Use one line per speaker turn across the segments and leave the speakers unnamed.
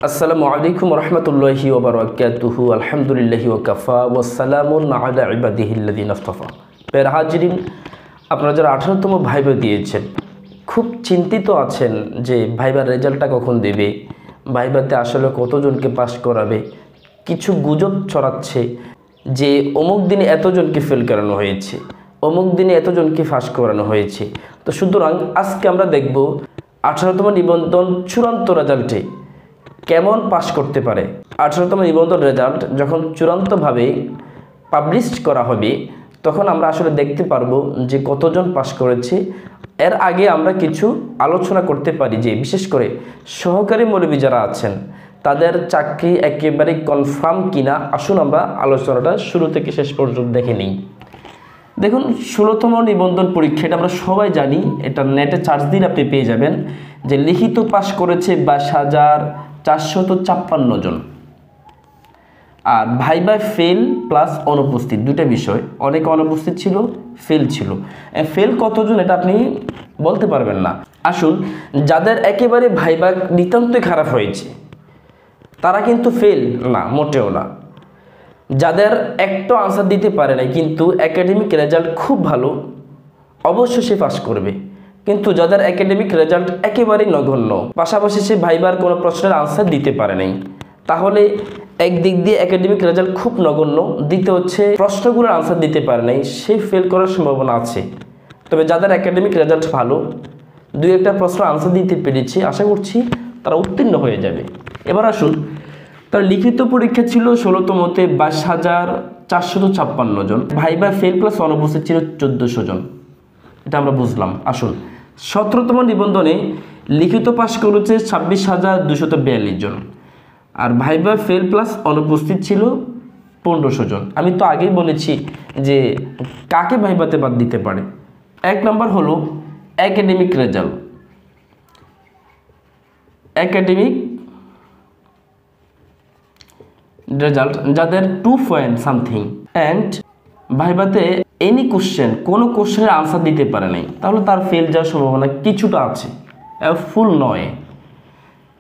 আসসালামু আলাইকুম রহমতুল্লাহি ওয়া বারাকাতুহু আলহামদুলিল্লাহি ওয়া কাফা ওয়া সালামুন আলা ইবাদিহিল্লাযিনা ইসতাফা। প্রিয় হাজিরিন, আপনারা যারা 18তম ভাইবা দিয়েছেন খুব চিন্তিত আছেন যে ভাইবার রেজাল্টটা কখন দেবে, ভাইবাতে আসলে কতজনকে পাস করাবে। কিছু গুজব ছড়াচ্ছে যে অমুক দিনে এতজনকে ফেল করানো হয়েছে, অমুক দিনে এতজনকে পাস করানো হয়েছে। তো সুতরাং আজকে আমরা দেখব 18তম নিবন্ধন চূড়ান্ত রেজাল্টে কেমন পাস করতে পারে। 18তম নিবন্ধন রেজাল্ট যখন চূড়ান্তভাবে পাবলিশ করা হবে তখন আমরা আসলে দেখতে পারবো যে কতজন পাস করেছে। এর আগে আমরা কিছু আলোচনা করতে পারি যে বিশেষ করে সহকারী মৌলবী যারা আছেন তাদের চাকরি একেবারে কনফার্ম কিনা। আসুন আমরা আলোচনাটা শুরু থেকে শেষ পর্যন্ত দেখে নিই। দেখুন, 16তম নিবন্ধন পরীক্ষা, এটা আমরা সবাই জানি, এটা নেটে চার্জ দিন আপনি পেয়ে যাবেন যে লিখিত পাস করেছে 22,456 জন, আর ভাইবা ফেল প্লাস অনুপস্থিত দুইটা বিষয়, অনেকে অনুপস্থিত ছিল, ফেল ছিল। ফেল কতজন এটা আপনি বলতে পারবেন না। আসুন, যাদের একেবারে ভাইবা নিতান্তই খারাপ হয়েছে তারা কিন্তু ফেল না, মোটেও না। যাদের একটা আনসার দিতে পারে নাই কিন্তু একাডেমিক রেজাল্ট খুব ভালো, অবশ্যই সে পাস করবে। কিন্তু যাদের একাডেমিক রেজাল্ট একেবারেই নগণ্য, পাশাপাশি সে ভাইবার কোনো প্রশ্নের আনসার দিতে পারে নাই, তাহলে একদিক দিয়ে একাডেমিক রেজাল্ট খুব নগণ্য, দ্বিতীয় হচ্ছে প্রশ্নগুলোর আনসার দিতে পারে নাই, সে ফেল করার সম্ভাবনা আছে। তবে যাদের একাডেমিক রেজাল্ট ভালো, দুই একটা প্রশ্ন আনসার দিতে পেরেছে, আশা করছি তারা উত্তীর্ণ হয়ে যাবে। এবার আসুন, তার লিখিত পরীক্ষা ছিল 16তমতে 22,456 জন, ভাইবা ফেল প্লাস অনুপস্থিত ছিল 1400 জন, এটা আমরা বুঝলাম। আসুন, 17তম নিবন্ধনে লিখিত পাস করেছে 26,242 জন, আর ভাইবা ফেল প্লাস অনুপস্থিত ছিল 1500 জন। আমি তো আগেই বলেছি যে কাকে ভাইবাতে বাদ দিতে পারে। এক নম্বর হলো একাডেমিক রেজাল্ট, একাডেমিক রেজাল্ট যাদের 2 পয়েন্ট সামথিং অ্যান্ড ভাইবাতে এনি কোশ্চেন, কোনো কোশ্চেনের আনসার দিতে পারে নাই, তাহলে তার ফেল যাওয়ার সম্ভাবনা কিছুটা আছে, ফুল নয়।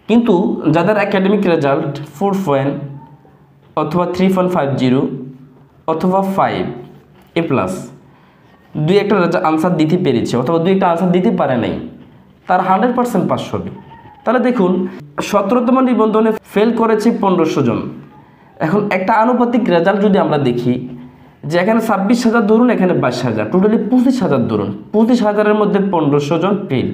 কিন্তু যাদের একাডেমিক রেজাল্ট 4 পয়েন্ট অথবা 3.50 অথবা 5 এ প্লাস, দুই একটা আনসার দিতে পেরেছে অথবা দুই একটা আনসার দিতে পারে নাই, তার 100% পাস হবে। তাহলে দেখুন, 17তম নিবন্ধনে ফেল করেছে 1500 জন। এখন একটা আনুপাতিক রেজাল্ট যদি আমরা দেখি যে এখানে 26,000 ধরুন, এখানে 22,000, টোটালি 25,000 ধরুন, 25,000-এর মধ্যে 1500 জন ফেল।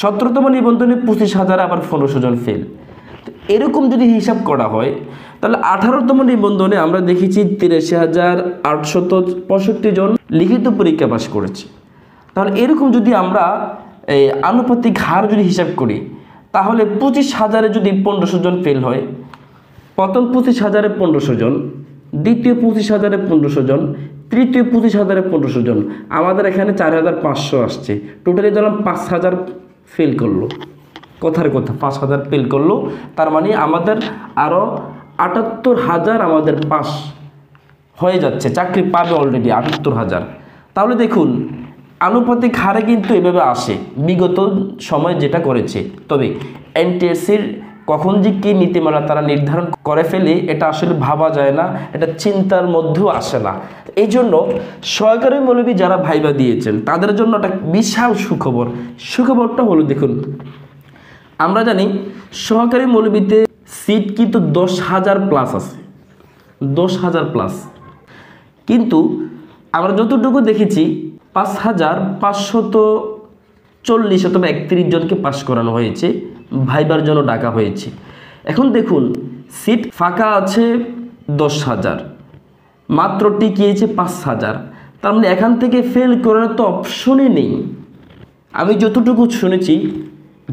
17তম নিবন্ধনে 25,000 আবার 1500 জন ফেল। তো এরকম যদি হিসাব করা হয় তাহলে 18তম নিবন্ধনে আমরা দেখেছি 83,865 জন লিখিত পরীক্ষা পাস করেছে। তাহলে এরকম যদি আমরা এই আনুপাতিক হার যদি হিসাব করি তাহলে 25,000-এ যদি 1500 জন ফেল হয়, প্রথম 25,000-এ 1500 জন, দ্বিতীয় 25,000-এ 1500 জন, তৃতীয় 25,000-এ 1500 জন, আমাদের এখানে 4,500 আসছে। টোটালি ধরলাম 5,000 ফেল করলো, কথার কথা 5,000 ফেল করলো। তার মানে আমাদের আরও 78,000 আমাদের পাস হয়ে যাচ্ছে, চাকরি পাবে অলরেডি 78,000। তাহলে দেখুন, আনুপাতিক হারে কিন্তু এভাবে আসে বিগত সময় যেটা করেছে। তবে এনটিএসসির কখন যে কী নীতিমালা তারা নির্ধারণ করে ফেলে এটা আসলে ভাবা যায় না, এটা চিন্তার মধ্যেও আসে না। এই জন্য সহকারী মৌলবী যারা ভাইবা দিয়েছেন তাদের জন্য একটা বিশাল সুখবর। সুখবরটা হলো, দেখুন, আমরা জানি সহকারী মৌলবীতে সিট কিন্তু 10,000 প্লাস আছে, 10,000 প্লাস, কিন্তু আমরা যতটুকু দেখেছি 5,540 অথবা 31 জনকে পাস করানো হয়েছে, ভাইবার জন্য ডাকা হয়েছে। এখন দেখুন, সিট ফাঁকা আছে 10,000, মাত্র টিকিয়েছে 5,000, তার মানে এখান থেকে ফেল করার তো অপশনই নেই। আমি যতটুকু শুনেছি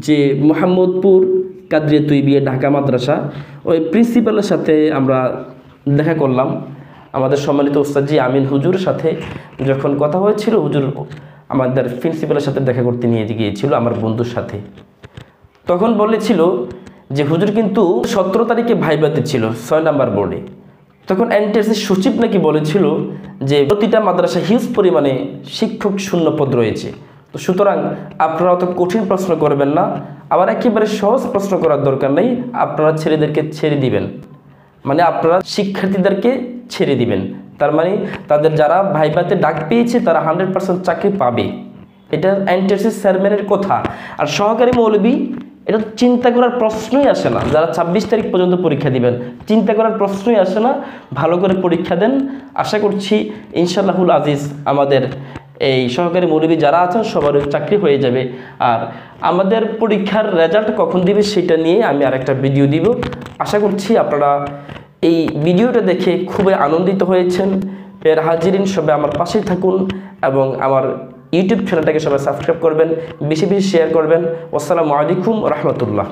যে মোহাম্মদপুর কাদরিয়া তৈবিয়া ঢাকা মাদ্রাসা, ওই প্রিন্সিপালের সাথে আমরা দেখা করলাম, আমাদের সম্মানিত ওস্তাদজি আমিন হুজুরের সাথে যখন কথা হয়েছিল, হুজুর আমাদের প্রিন্সিপালের সাথে দেখা করতে নিয়ে গিয়েছিল আমার বন্ধুর সাথে। তখন বলেছিল যে হুজুর কিন্তু 17 তারিখে ভাইবাতে ছিল 6 নাম্বার বোর্ডে। তখন এনটিএসসির সচিব নাকি বলেছিল যে প্রতিটা মাদ্রাসা হিউজ পরিমাণে শিক্ষক শূন্য পদ রয়েছে, তো সুতরাং আপনারা অত কঠিন প্রশ্ন করবেন না, আবার একেবারে সহজ প্রশ্ন করার দরকার নেই, আপনারা ছেলেদেরকে ছেড়ে দিবেন, মানে আপনারা শিক্ষার্থীদেরকে ছেড়ে দিবেন। তার মানে তাদের যারা ভাইভাতে ডাক পেয়েছে তারা 100% চাকরি পাবে, এটা এনটিআরসি চেয়ারম্যানের কথা। আর সহকারী মৌলবী এটা চিন্তা করার প্রশ্নই আসে না, যারা 26 তারিখ পর্যন্ত পরীক্ষা দিবেন চিন্তা করার প্রশ্নই আসে না, ভালো করে পরীক্ষা দেন। আশা করছি ইনশাআল্লাহুল আজিজ আমাদের এই সহকারী মৌলবী যারা আছেন সবার চাকরি হয়ে যাবে। আর আমাদের পরীক্ষার রেজাল্ট কখন দিবে সেটা নিয়ে আমি আরেকটা ভিডিও দিব। আশা করছি আপনারা এই ভিডিওটা দেখে খুবই আনন্দিত হয়েছেন। এর হাজিরিন সবাই আমার পাশেই থাকুন এবং আমার ইউটিউব চ্যানেলটাকে সবাই সাবস্ক্রাইব করবেন, বেশি বেশি শেয়ার করবেন। আসসালামু আলাইকুম রহমতুল্লাহ।